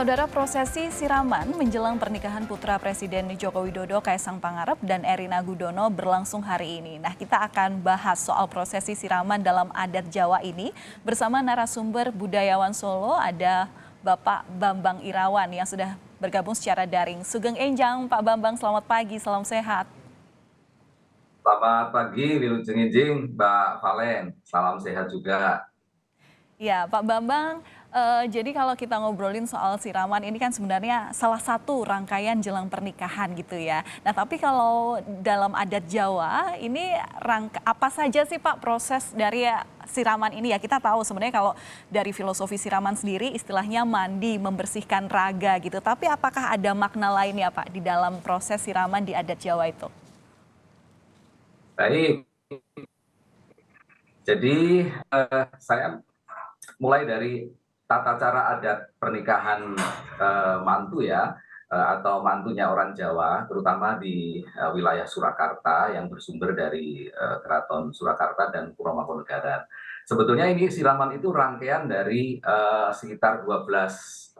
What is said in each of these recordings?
Saudara, prosesi siraman menjelang pernikahan putra Presiden Joko Widodo Kaisang Pangarep dan Erina Gudono berlangsung hari ini. Nah, kita akan bahas soal prosesi siraman dalam adat Jawa ini bersama narasumber budayawan Solo, ada Bapak Bambang Irawan yang sudah bergabung secara daring. Sugeng Enjang, Pak Bambang, selamat pagi, salam sehat. Selamat pagi, Wilujeng Injing, Mbak Valen. Salam sehat juga. Ya, Pak Bambang, jadi kalau kita ngobrolin soal siraman ini kan sebenarnya salah satu rangkaian jelang pernikahan gitu ya. Nah, tapi kalau dalam adat Jawa ini apa saja sih Pak proses dari siraman ini ya? Kita tahu sebenarnya kalau dari filosofi siraman sendiri istilahnya mandi, membersihkan raga gitu. Tapi apakah ada makna lain ya Pak di dalam proses siraman di adat Jawa itu? Baik, jadi saya mulai dari tata cara adat pernikahan mantu ya, atau mantunya orang Jawa, terutama di wilayah Surakarta yang bersumber dari Keraton Surakarta dan Puro Mangkunegaran. Sebetulnya ini siraman itu rangkaian dari sekitar 12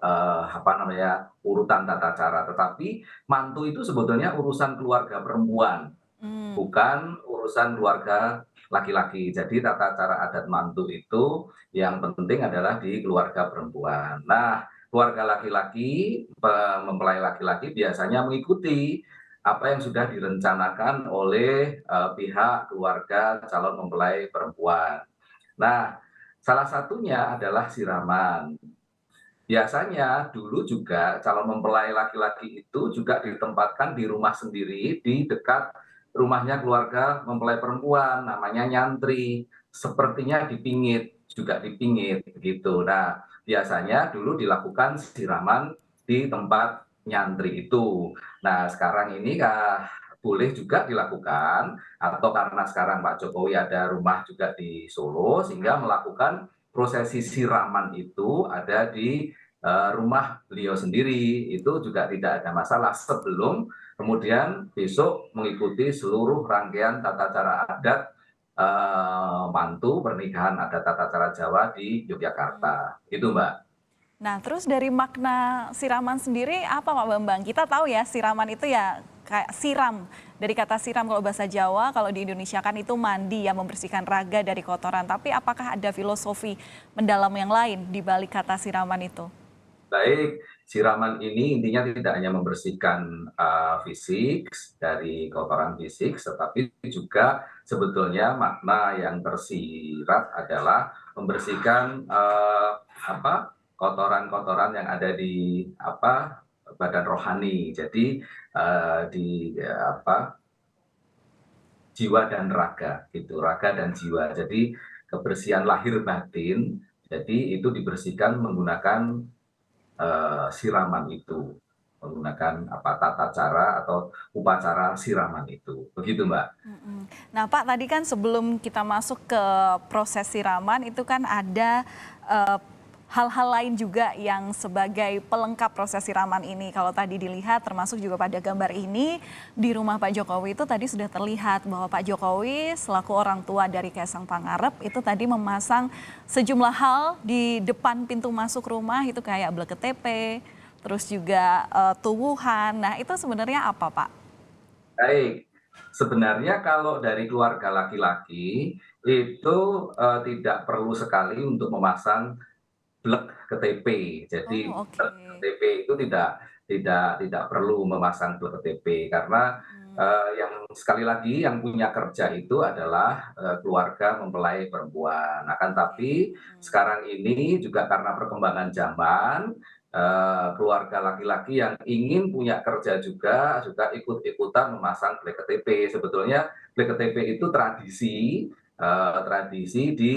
urutan tata cara, tetapi mantu itu sebetulnya urusan keluarga perempuan, Hmm. bukan urusan keluarga laki-laki. Jadi tata cara adat mantu itu yang penting adalah di keluarga perempuan. Nah, keluarga laki-laki, mempelai laki-laki biasanya mengikuti apa yang sudah direncanakan oleh pihak keluarga calon mempelai perempuan. Nah, salah satunya adalah siraman. Biasanya dulu juga calon mempelai laki-laki itu juga ditempatkan di rumah sendiri di dekat rumahnya keluarga mempelai perempuan, namanya nyantri. Sepertinya dipingit, juga dipingit gitu. Nah, biasanya dulu dilakukan siraman di tempat nyantri itu. Nah, sekarang ini boleh juga dilakukan, atau karena sekarang Pak Jokowi ada rumah juga di Solo sehingga melakukan prosesi siraman itu ada di rumah beliau sendiri. Itu juga tidak ada masalah sebelum kemudian besok mengikuti seluruh rangkaian tata cara adat mantu pernikahan adat tata cara Jawa di Yogyakarta. Itu Mbak. Nah, terus dari makna siraman sendiri apa Pak Bambang? Kita tahu ya siraman itu ya kayak siram. Dari kata siram kalau bahasa Jawa, kalau di Indonesia kan itu mandi ya, membersihkan raga dari kotoran. Tapi apakah ada filosofi mendalam yang lain di balik kata siraman itu? Baik, siraman ini intinya tidak hanya membersihkan fisik dari kotoran fisik, tetapi juga sebetulnya makna yang tersirat adalah membersihkan kotoran-kotoran yang ada di badan rohani. Jadi di jiwa dan raga, gitu, raga dan jiwa. Jadi kebersihan lahir batin, jadi itu dibersihkan menggunakan siraman itu, menggunakan tata cara atau upacara siraman itu. Begitu, Mbak. Nah Pak, tadi kan sebelum kita masuk ke proses siraman itu kan ada eh, hal-hal lain juga yang sebagai pelengkap proses siraman ini. Kalau tadi dilihat termasuk juga pada gambar ini di rumah Pak Jokowi itu tadi sudah terlihat bahwa Pak Jokowi selaku orang tua dari Kaisang Pangarep itu tadi memasang sejumlah hal di depan pintu masuk rumah itu kayak blek KTP, terus juga tuwuhan. Nah itu sebenarnya apa Pak? Baik, sebenarnya kalau dari keluarga laki-laki itu tidak perlu sekali untuk memasang blek KTP. Jadi Oh blek oke. KTP itu tidak perlu memasang blek KTP karena yang sekali lagi yang punya kerja itu adalah keluarga mempelai perempuan. Akan Oke. tapi sekarang ini juga karena perkembangan zaman, keluarga laki-laki yang ingin punya kerja juga ikut-ikutan memasang blek KTP. Sebetulnya blek KTP itu tradisi di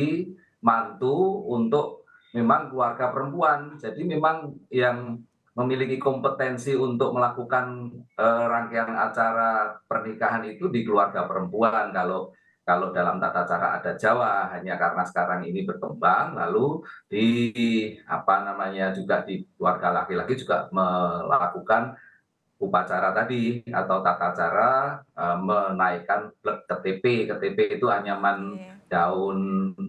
mantu untuk memang keluarga perempuan. Jadi memang yang memiliki kompetensi untuk melakukan rangkaian acara pernikahan itu di keluarga perempuan. Kalau dalam tata cara adat Jawa, hanya karena sekarang ini berkembang, lalu di juga di keluarga laki-laki juga melakukan upacara tadi atau tata cara menaikkan blek KTP. KTP itu anyaman Oke. daun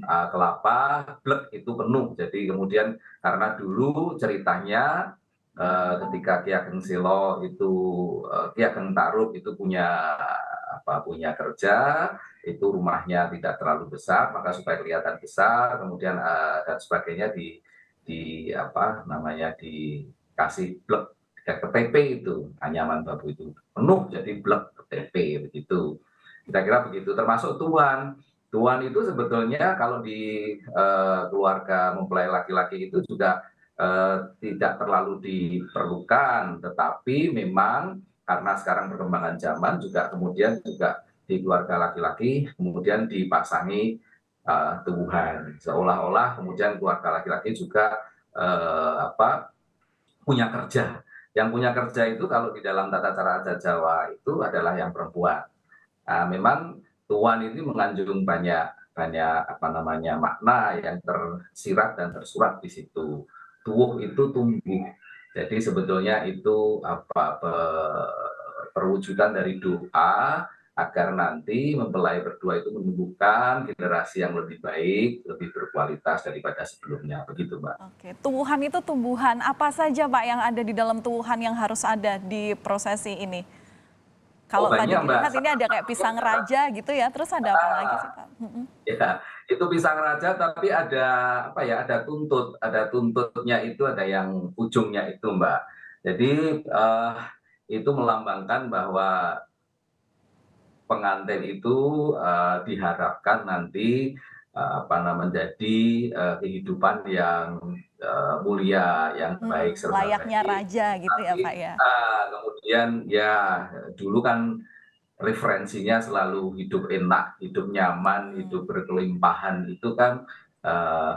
kelapa, blek itu penuh. Jadi kemudian karena dulu ceritanya ketika Ki Ageng Selo itu Ki Ageng Tarup itu punya kerja, itu rumahnya tidak terlalu besar, maka supaya kelihatan besar, kemudian dan sebagainya dikasih blek KTP itu, anyaman bambu itu penuh jadi blek KTP begitu. Kira-kira begitu. Termasuk tuan. Tuan itu sebetulnya kalau di keluarga mempelai laki-laki itu juga tidak terlalu diperlukan, tetapi memang karena sekarang perkembangan zaman juga kemudian juga di keluarga laki-laki kemudian dipasangi tubuhan, seolah-olah kemudian keluarga laki-laki juga punya kerja. Yang punya kerja itu kalau di dalam tata cara adat Jawa itu adalah yang perempuan. Memang tuan ini mengandung banyak banyak makna yang tersirat dan tersurat di situ. Tuwuh itu tumbuh. Jadi sebetulnya itu perwujudan dari doa agar nanti mempelai berdua itu menumbuhkan generasi yang lebih baik, lebih berkualitas daripada sebelumnya. Begitu, Mbak. Oke, tuwuhan itu tumbuhan apa saja Pak yang ada di dalam tuwuhan yang harus ada di prosesi ini? Oh, Kalau tadi banyak, Mbak. dilihat ini ada kayak pisang raja gitu ya, terus ada apa lagi sih Pak? Ya, itu pisang raja tapi ada ada tuntutnya itu ada yang ujungnya itu, Mbak. Jadi itu melambangkan bahwa pengantin itu diharapkan nanti menjadi kehidupan yang mulia, yang baik serba Layaknya baik. raja gitu ya Tapi Pak ya? kemudian ya dulu kan referensinya selalu hidup enak, hidup nyaman, hidup berkelimpahan itu kan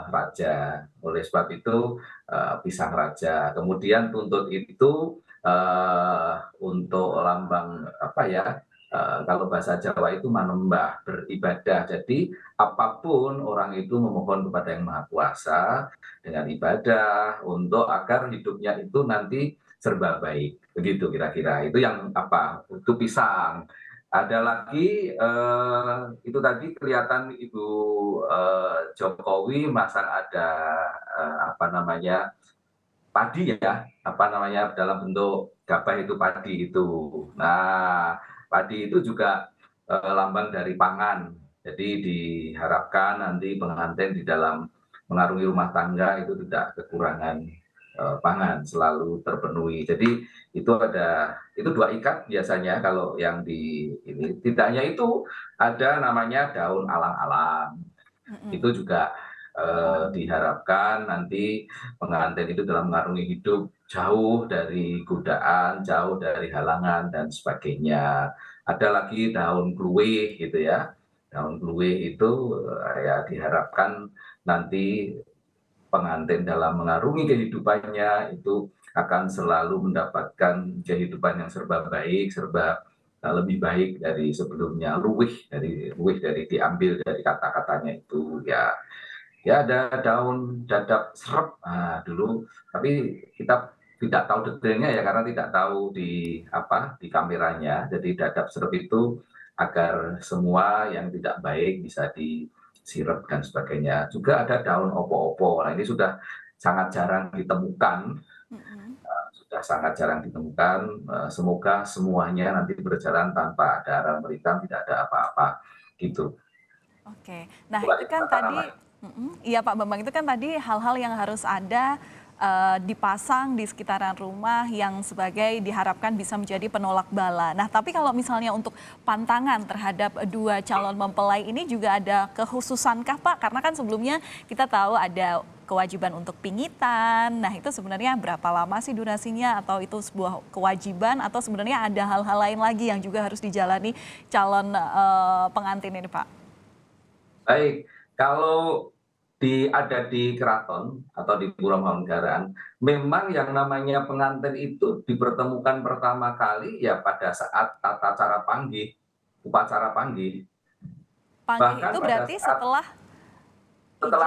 raja. Oleh sebab itu pisang raja. Kemudian tuntut itu untuk lambang kalau bahasa Jawa itu manembah, beribadah. Jadi apapun orang itu memohon kepada Yang Maha Kuasa dengan ibadah untuk agar hidupnya itu nanti serba baik. Begitu kira-kira. Itu yang itu pisang. Ada lagi itu tadi kelihatan Ibu Jokowi masang ada padi ya, dalam bentuk gabah itu padi itu. Nah, padi itu juga lambang dari pangan. Jadi diharapkan nanti pengantin di dalam mengarungi rumah tangga itu tidak kekurangan pangan, selalu terpenuhi. Jadi itu dua ikat biasanya kalau yang di ini. Tidak hanya itu, ada namanya daun alang-alang. Itu juga diharapkan nanti pengantin itu dalam mengarungi hidup jauh dari godaan, jauh dari halangan dan sebagainya. Ada lagi daun kluwih gitu ya. Daun kluwih itu ya diharapkan nanti pengantin dalam mengarungi kehidupannya itu akan selalu mendapatkan kehidupan yang serba baik, serba lebih baik dari sebelumnya. Luwih dari diambil dari kata-katanya itu ya. Ya ada daun dadap serep dulu, tapi kita tidak tahu detailnya ya karena tidak tahu di kameranya. Jadi dadap serep itu agar semua yang tidak baik bisa disirep dan sebagainya. Juga ada daun opo-opo. Nah, ini sudah sangat jarang ditemukan, semoga semuanya nanti berjalan tanpa ada aral melintang, tidak ada apa-apa gitu. Oke, nah Itulah itu yang kan katakan, tadi, Mas. iya Pak Bambang, itu kan tadi hal-hal yang harus ada dipasang di sekitaran rumah yang sebagai diharapkan bisa menjadi penolak bala. Nah tapi kalau misalnya untuk pantangan terhadap dua calon mempelai ini juga ada kekhususankah Pak? Karena kan sebelumnya kita tahu ada kewajiban untuk pingitan. Nah itu sebenarnya berapa lama sih durasinya, atau itu sebuah kewajiban, atau sebenarnya ada hal-hal lain lagi yang juga harus dijalani calon pengantin ini Pak? Baik, kalau ada di keraton atau di Pura Mangkunegaran, memang yang namanya pengantin itu dipertemukan pertama kali ya pada saat tata cara panggih, upacara panggih. Panggih Bahkan itu pada berarti saat setelah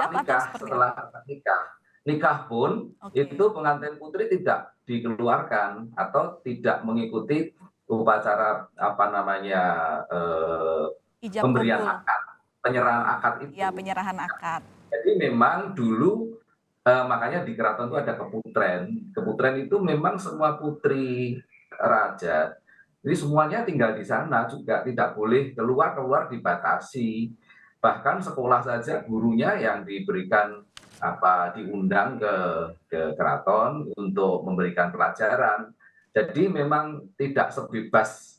ijab atau seperti apa? setelah nikah. Nikah pun itu Oke, pengantin putri tidak dikeluarkan atau tidak mengikuti upacara eh, ijab pemberian kabul. akad, penyerahan akad Ya, itu. penyerahan akad. Jadi memang dulu Makanya di keraton itu ada keputren. Keputren itu memang semua putri raja, jadi semuanya tinggal di sana juga, tidak boleh keluar dibatasi. Bahkan sekolah saja gurunya yang diberikan diundang ke keraton untuk memberikan pelajaran. Jadi memang tidak sebebas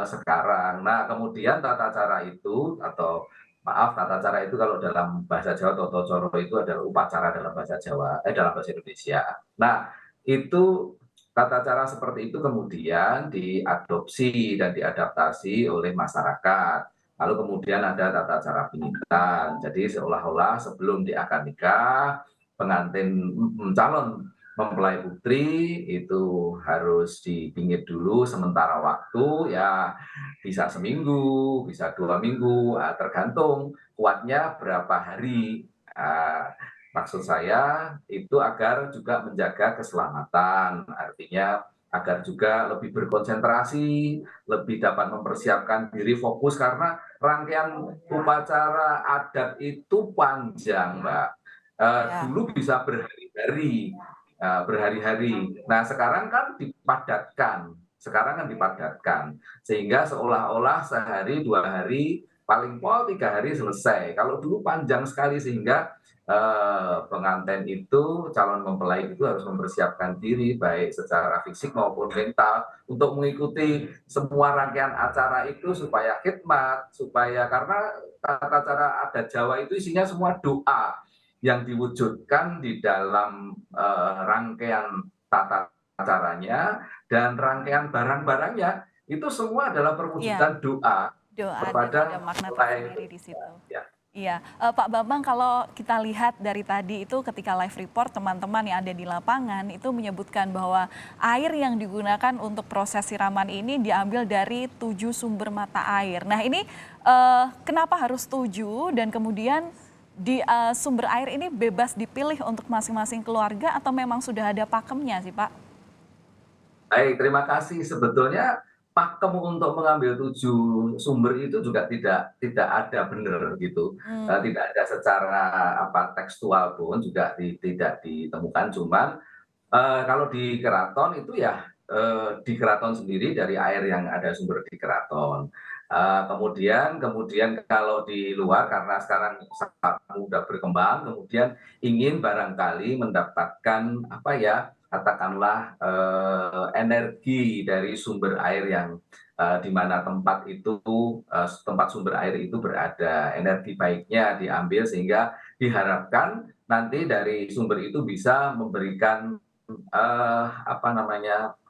sekarang. Nah, kemudian tata cara itu atau maaf, tata cara itu kalau dalam bahasa Jawa Toto Coro itu adalah upacara dalam bahasa Jawa, dalam bahasa Indonesia. Nah, itu tata cara seperti itu kemudian diadopsi dan diadaptasi oleh masyarakat. Lalu kemudian ada tata cara pengingitan. Jadi seolah-olah sebelum di akad nikah, pengantin calon mempelai putri itu harus dipingit dulu sementara waktu, ya bisa seminggu, bisa 2 minggu, tergantung kuatnya berapa hari. Maksud saya itu agar juga menjaga keselamatan, artinya agar juga lebih berkonsentrasi, lebih dapat mempersiapkan diri fokus karena rangkaian upacara adat itu panjang, Mbak. Ya, Dulu bisa berhari-hari. Nah, sekarang kan dipadatkan, sehingga seolah-olah sehari 2 hari, paling pol 3 hari selesai. Kalau dulu panjang sekali sehingga pengantin itu, calon mempelai itu harus mempersiapkan diri baik secara fisik maupun mental untuk mengikuti semua rangkaian acara itu supaya khidmat, supaya karena tata cara adat Jawa itu isinya semua doa yang diwujudkan di dalam rangkaian tata caranya dan rangkaian barang-barangnya itu semua adalah iya, perwujudan doa doa dan ada kepada makna mempelai. tersendiri di situ. Ya. Iya, Pak Bambang, kalau kita lihat dari tadi itu ketika live report teman-teman yang ada di lapangan itu menyebutkan bahwa air yang digunakan untuk proses siraman ini diambil dari 7 sumber mata air. Nah ini kenapa harus 7 dan kemudian di sumber air ini bebas dipilih untuk masing-masing keluarga atau memang sudah ada pakemnya sih Pak? Baik, terima kasih. Sebetulnya pakem untuk mengambil 7 sumber itu juga tidak ada benar gitu, Hmm, tidak ada secara tekstual pun juga tidak ditemukan. Cuman kalau di keraton itu ya, di keraton sendiri dari air yang ada sumber di keraton. Kemudian kalau di luar karena sekarang sangat mudah berkembang, kemudian ingin barangkali mendapatkan katakanlah energi dari sumber air yang di mana tempat sumber air itu berada, energi baiknya diambil sehingga diharapkan nanti dari sumber itu bisa memberikan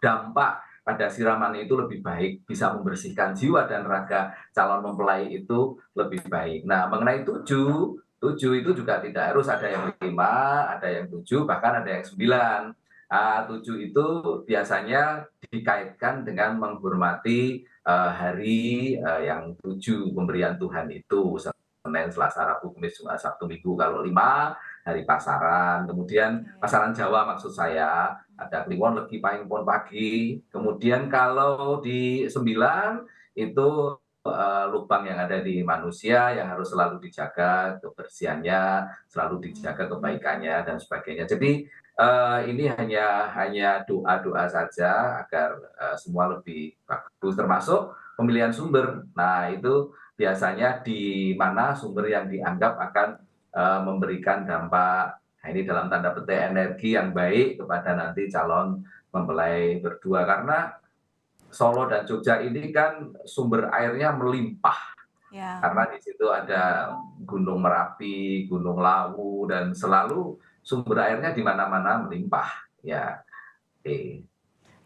dampak pada siraman itu lebih baik, bisa membersihkan jiwa dan raga calon mempelai itu lebih baik. Nah, mengenai 7 itu juga tidak harus ada yang 5, ada yang 7, bahkan ada yang 9. 7 itu biasanya dikaitkan dengan menghormati hari yang 7 pemberian Tuhan itu. Senin, Selasa, Rabu, Kamis, Jumat, Sabtu, Minggu. Kalau 5 hari pasaran, kemudian oke. pasaran Jawa maksud saya, ada Kliwon, Legi, Pahing, Pon, Pagi. Kemudian kalau di 9 itu lubang yang ada di manusia yang harus selalu dijaga kebersihannya, selalu dijaga kebaikannya dan sebagainya. Jadi ini hanya doa-doa saja agar semua lebih bagus, termasuk pemilihan sumber. Nah, itu biasanya di mana sumber yang dianggap akan memberikan dampak, nah ini dalam tanda petik energi yang baik kepada nanti calon mempelai berdua. Karena Solo dan Jogja ini kan sumber airnya melimpah, Ya. karena di situ ada Gunung Merapi, Gunung Lawu, dan selalu sumber airnya di mana-mana melimpah. Ya, oke.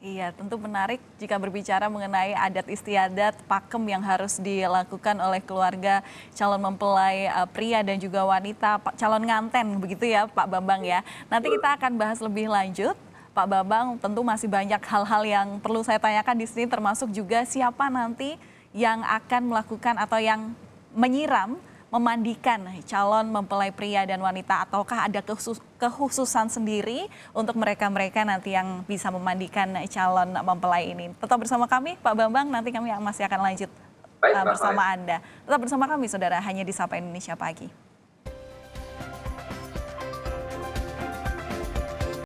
Iya, tentu menarik jika berbicara mengenai adat istiadat pakem yang harus dilakukan oleh keluarga calon mempelai pria dan juga wanita, calon nganten begitu ya Pak Bambang ya. Nanti kita akan bahas lebih lanjut. Pak Bambang, tentu masih banyak hal-hal yang perlu saya tanyakan di sini termasuk juga siapa nanti yang akan melakukan atau yang menyiram memandikan calon mempelai pria dan wanita ataukah ada kekhususan sendiri untuk mereka-mereka nanti yang bisa memandikan calon mempelai ini. Tetap bersama kami Pak Bambang, nanti kami masih akan lanjut Baik, Mbak bersama Valen. Anda. Tetap bersama kami saudara, hanya di Sapa Indonesia Pagi.